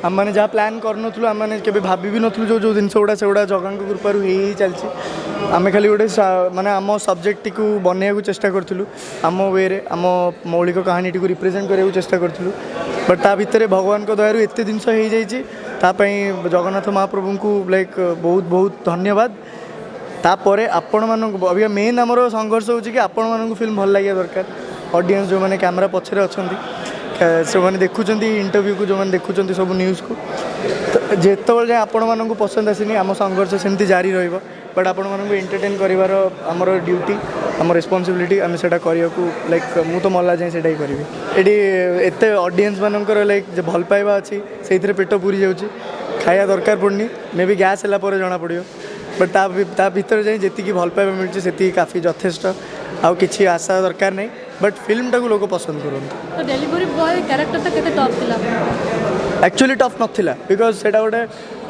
आम मैंने जहाँ प्लान करूँ आम मैंने के भाभी भी नुँ जो जो जिनस गुड़ा से गुड़ा जगह कृपार चलती आम खाली गोटे माने आम सब्जेक्ट को बनैया चेष्टा करूँ आम वे आम मौलिक कहानी टी रिप्रेजेंट करने चेष्टा करूँ बट ता भितर भगवान दयारू एत जिनस हो जापाई जगन्नाथ महाप्रभु को लाइक बहुत बहुत धन्यवाद तापर आपण मान अभी मेन आमर संघर्ष हो कि आपण मानक फिल्म भल लगे दरकार ऑडियंस जो मैंने कैमरा पछरे अच्छा से मैंने देखुं इंटरव्यू को जो मैंने देखुं सब न्यूज़ को तो जिते जाए आपण मानक पसंद आसनी आम संघर्ष सेमती जारी रही बट आपण मानक एंटरटेन कर आमर ड्यूटी आम रेस्पॉन्सिबिलिटी आम से करने को लाइक मु तो मला जाए से करी ये एत ऑडियंस मानकर लाइक भल पाइबा अच्छी से पेट पूरी जाऊँगी खाया दरकार पड़नी मे भी गैस है जना पड़ो बट ता भीतर जाए जी भल पाइबा मिलूँ से काफ़ी यथेष्ट आउ किसी आशा दरकार नहीं बट फिल्म टाक लोग पसंद करते डेलीवरी बॉय कैरेक्टर केते टफ थिला एक्चुअली टफ नथिला बिकज सेटा गोटे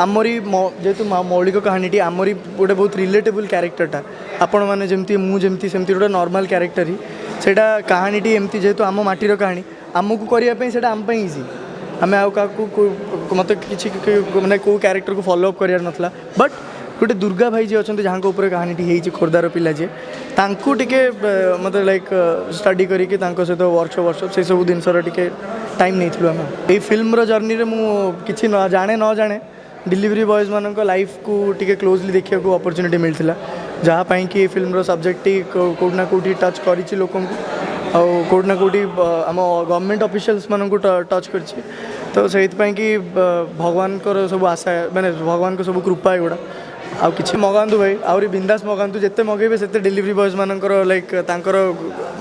आमरी जेहेतु मौलिक कहानी आमरी गोटे बहुत रिलेटेबल कैरेक्टरटा आपण मैंने जमती मुझे सेमती गोटे नॉर्मल कैरेक्टर ही सेटा कहानी एमती जेहेतु आम माटीर कहानी आमको करने से आम इजी आम आउ क्या मत कि मैंने कौ कैरेक्टर को फॉलो अप करार नाला बट गोटे दुर्गा भाई जी अच्छा जहाँ ऊपर कहानी होती खोर्धार पिला जी तांकु टिके मतलब लाइक स्टडी करके सहित वर्कशॉप से सब जिन टे टाइम नहीं आम ये फिल्म जर्नी रे मुझे न जाने डिलीवरी बॉयज मान लाइफ को टिके क्लोजली देखा अपॉर्चुनिटी मिलता जहाँपाई कि फिल्म सब्जेक्ट कौटना कौटी टच कर लोक कौटना कौटी आम गवर्नमेंट ऑफिशियल्स मान टच कर तो से कि भगवान सब आशा मैंने भगवान को सब कृपा एगुड़ा आउ कि मगातु भाई आहरी बिंदास मगातु जिते मगेबे से डिलीवरी बॉयज मानकर लाइक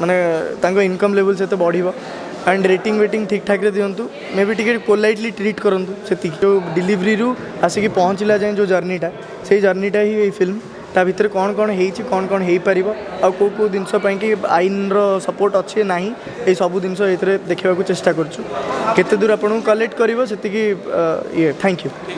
माने इनकम लेवल से बढ़ो एंड रेटिंग वेटिंग ठीक ठाक दिंतु मे भी टी पोलाइटली ट्रीट करूँ से जो डिलीवरी रू आसिक पहुँचला जाए जो जर्नीटा से जर्नीटा ही ये फिल्म ता भीतर कौन कौन होती कौन कौन हो पार आउ कौ जिनपाई कि आईन सपोर्ट अच्छे ना ये सब जिन देखा चेष्टा करें दूर आपको कलेक्ट कर ये थैंक यू।